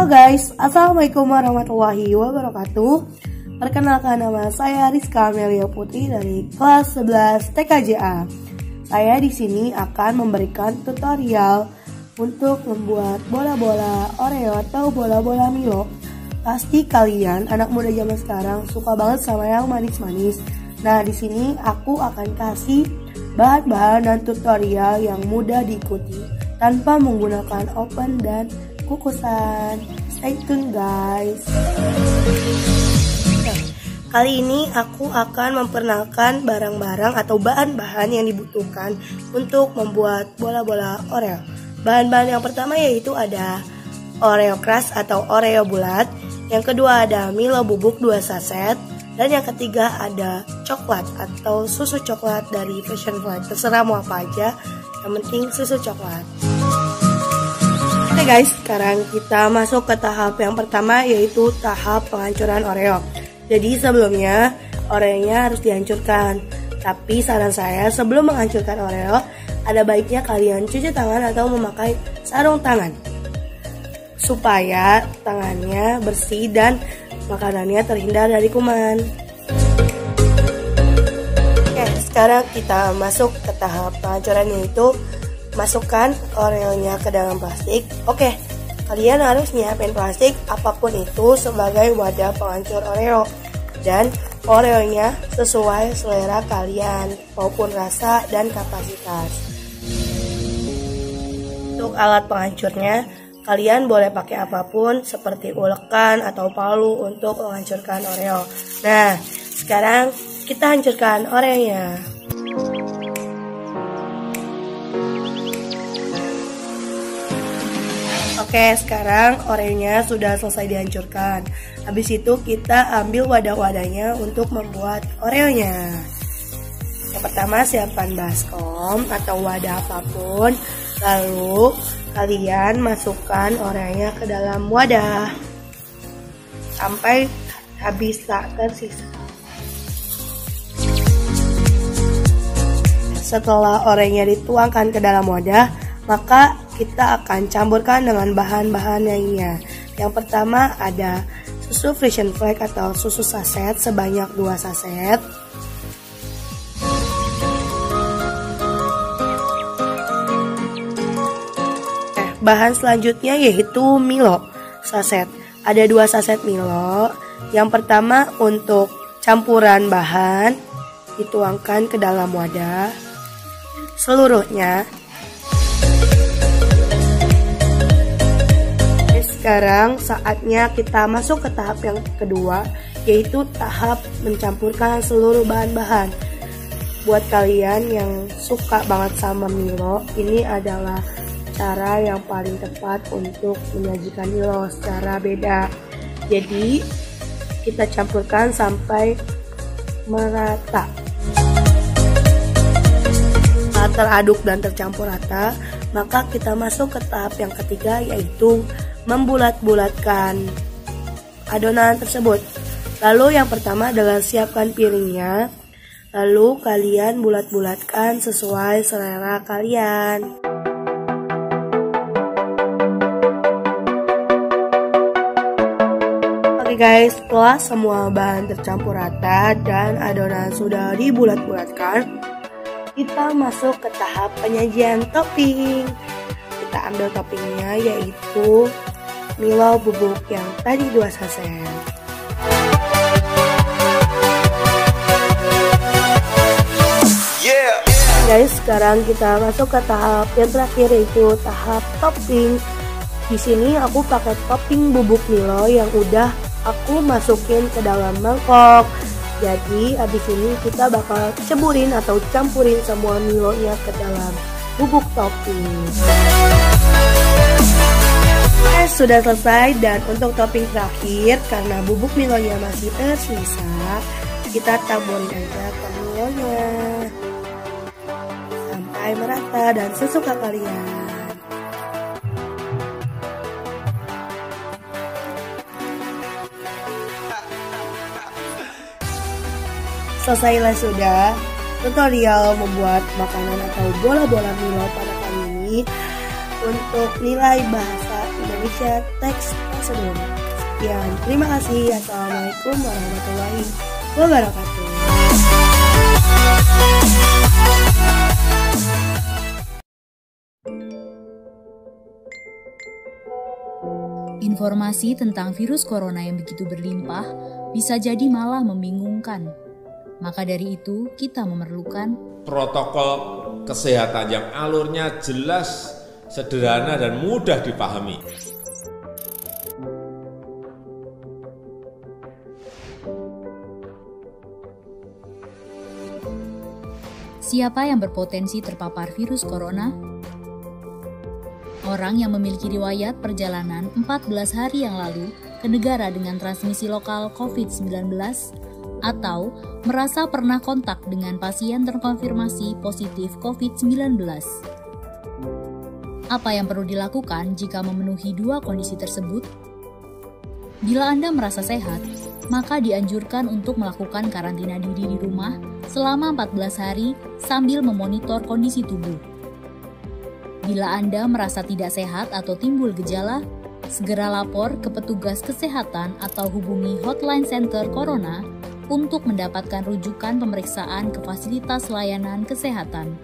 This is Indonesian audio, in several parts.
guys, assalamualaikum warahmatullahi wabarakatuh. Perkenalkan, nama saya Rizka Amelia Putri dari kelas 11 TKJA. Saya di sini akan memberikan tutorial untuk membuat bola-bola Oreo atau bola-bola Milo. Pasti kalian anak muda zaman sekarang suka banget sama yang manis-manis. Nah, di sini aku akan kasih bahan-bahan dan tutorial yang mudah diikuti tanpa menggunakan oven dan kukusan. Stay tune guys. Kali ini aku akan memperkenalkan barang-barang atau bahan-bahan yang dibutuhkan untuk membuat bola-bola Oreo. Bahan-bahan yang pertama yaitu ada Oreo crush atau Oreo bulat. Yang kedua ada Milo bubuk 2 saset. Dan yang ketiga ada coklat atau susu coklat dari Fashion Flag. Terserah mau apa aja, yang penting susu coklat. Oke guys, sekarang kita masuk ke tahap yang pertama, yaitu tahap penghancuran Oreo. Jadi sebelumnya Oreonya harus dihancurkan. Tapi saran saya, sebelum menghancurkan Oreo, ada baiknya kalian cuci tangan atau memakai sarung tangan supaya tangannya bersih dan makanannya terhindar dari kuman. Oke, sekarang kita masuk ke tahap penghancuran, yaitu masukkan Oreonya ke dalam plastik. Oke, kalian harus nyiapin plastik apapun itu sebagai wadah penghancur Oreo. Dan Oreonya sesuai selera kalian maupun rasa dan kapasitas. Untuk alat penghancurnya, kalian boleh pakai apapun seperti ulekan atau palu untuk menghancurkan Oreo. Nah, sekarang kita hancurkan Oreonya. Oke, sekarang Oreonya sudah selesai dihancurkan. Habis itu kita ambil wadah-wadahnya untuk membuat Oreonya. Yang pertama, siapkan baskom atau wadah apapun. Lalu kalian masukkan Oreonya ke dalam wadah sampai habis tak tersisa. Setelah Oreonya dituangkan ke dalam wadah, maka kita akan campurkan dengan bahan-bahan lainnya. Yang pertama ada susu Fashion Flag atau susu saset sebanyak 2 saset. Bahan selanjutnya yaitu Milo saset. Ada 2 saset Milo. Yang pertama untuk campuran bahan dituangkan ke dalam wadah seluruhnya. Sekarang saatnya kita masuk ke tahap yang kedua, yaitu tahap mencampurkan seluruh bahan-bahan. Buat kalian yang suka banget sama Milo, ini adalah cara yang paling tepat untuk menyajikan Milo secara beda. Jadi kita campurkan sampai merata. Setelah teraduk dan tercampur rata, maka kita masuk ke tahap yang ketiga, yaitu membulat-bulatkan adonan tersebut. Lalu yang pertama adalah siapkan piringnya. Lalu kalian bulat-bulatkan sesuai selera kalian. Oke guys, setelah semua bahan tercampur rata dan adonan sudah dibulat-bulatkan, kita masuk ke tahap penyajian topping. Kita ambil toppingnya, yaitu Milo bubuk yang tadi 2 saset. Guys, sekarang kita masuk ke tahap yang terakhir, yaitu tahap topping. Di sini aku pakai topping bubuk Milo yang udah aku masukin ke dalam mangkok. Jadi abis ini kita bakal ceburin atau campurin semua Milonya ke dalam bubuk topping. Sudah selesai, dan untuk topping terakhir, karena bubuk Milonya masih tersisa, kita taburin aja ke Milonya sampai merata dan sesuka kalian. Selesailah sudah tutorial membuat makanan atau bola-bola Milo pada kali ini. untuk nilai bahasa Indonesia teks tersebut. Sekian, terima kasih. Assalamualaikum warahmatullahi wabarakatuh. Informasi tentang virus corona yang begitu berlimpah bisa jadi malah membingungkan. Maka dari itu, kita memerlukan protokol kesehatan yang alurnya jelas, sederhana, dan mudah dipahami. Siapa yang berpotensi terpapar virus corona? Orang yang memiliki riwayat perjalanan 14 hari yang lalu ke negara dengan transmisi lokal COVID-19 atau merasa pernah kontak dengan pasien terkonfirmasi positif COVID-19. Apa yang perlu dilakukan jika memenuhi dua kondisi tersebut? Bila Anda merasa sehat, maka dianjurkan untuk melakukan karantina diri di rumah selama 14 hari sambil memonitor kondisi tubuh. Bila Anda merasa tidak sehat atau timbul gejala, segera lapor ke petugas kesehatan atau hubungi hotline center Corona untuk mendapatkan rujukan pemeriksaan ke fasilitas layanan kesehatan.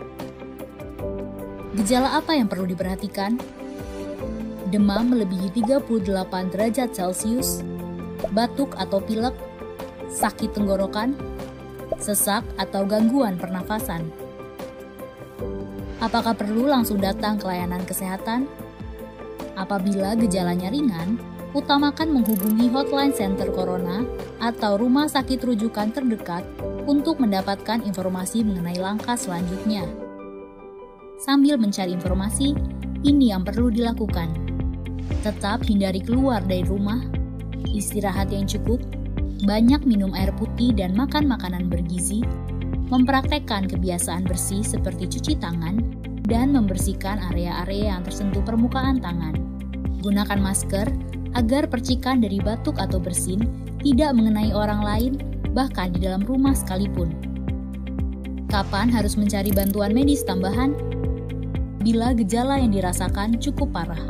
Gejala apa yang perlu diperhatikan? Demam melebihi 38 derajat Celcius, batuk atau pilek, sakit tenggorokan, sesak atau gangguan pernafasan. Apakah perlu langsung datang ke layanan kesehatan? Apabila gejalanya ringan, utamakan menghubungi hotline center Corona atau rumah sakit rujukan terdekat untuk mendapatkan informasi mengenai langkah selanjutnya. Sambil mencari informasi, ini yang perlu dilakukan. Tetap hindari keluar dari rumah, istirahat yang cukup, banyak minum air putih dan makan makanan bergizi, mempraktekkan kebiasaan bersih seperti cuci tangan, dan membersihkan area-area yang tersentuh permukaan tangan. Gunakan masker agar percikan dari batuk atau bersin tidak mengenai orang lain, bahkan di dalam rumah sekalipun. Kapan harus mencari bantuan medis tambahan? Bila gejala yang dirasakan cukup parah,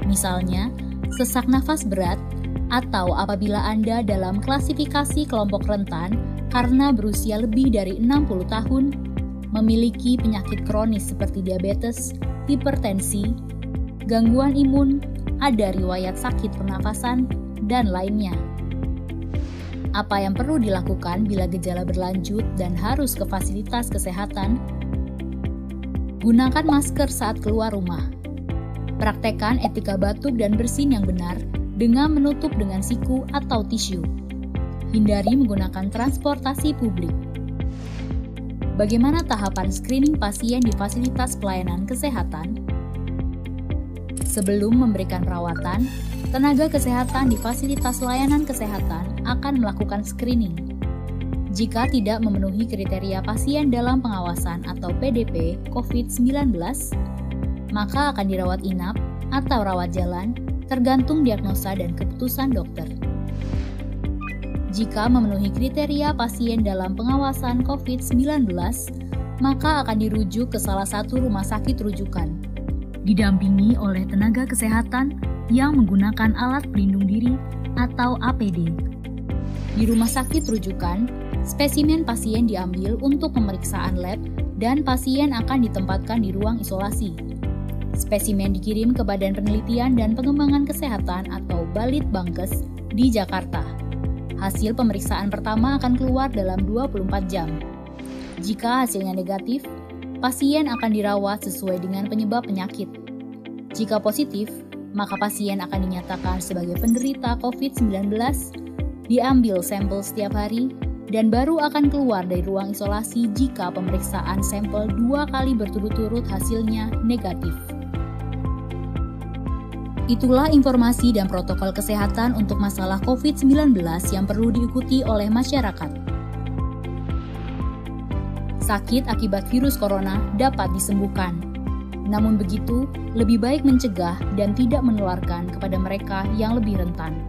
misalnya sesak nafas berat, atau apabila Anda dalam klasifikasi kelompok rentan karena berusia lebih dari 60 tahun, memiliki penyakit kronis seperti diabetes, hipertensi, gangguan imun, ada riwayat sakit pernafasan, dan lainnya. Apa yang perlu dilakukan bila gejala berlanjut dan harus ke fasilitas kesehatan? Gunakan masker saat keluar rumah. Praktekkan etika batuk dan bersin yang benar dengan menutup dengan siku atau tisu. Hindari menggunakan transportasi publik. Bagaimana tahapan screening pasien di fasilitas pelayanan kesehatan? Sebelum memberikan perawatan, tenaga kesehatan di fasilitas layanan kesehatan akan melakukan screening. Jika tidak memenuhi kriteria pasien dalam pengawasan atau PDP COVID-19, maka akan dirawat inap atau rawat jalan, tergantung diagnosa dan keputusan dokter. Jika memenuhi kriteria pasien dalam pengawasan COVID-19, maka akan dirujuk ke salah satu rumah sakit rujukan, didampingi oleh tenaga kesehatan yang menggunakan alat pelindung diri atau APD. Di rumah sakit rujukan, spesimen pasien diambil untuk pemeriksaan lab dan pasien akan ditempatkan di ruang isolasi. Spesimen dikirim ke Badan Penelitian dan Pengembangan Kesehatan atau Balitbangkes di Jakarta. Hasil pemeriksaan pertama akan keluar dalam 24 jam. Jika hasilnya negatif, pasien akan dirawat sesuai dengan penyebab penyakit. Jika positif, maka pasien akan dinyatakan sebagai penderita COVID-19, diambil sampel setiap hari, dan baru akan keluar dari ruang isolasi jika pemeriksaan sampel 2 kali berturut-turut hasilnya negatif. Itulah informasi dan protokol kesehatan untuk masalah COVID-19 yang perlu diikuti oleh masyarakat. Sakit akibat virus corona dapat disembuhkan. Namun begitu, lebih baik mencegah dan tidak menularkan kepada mereka yang lebih rentan.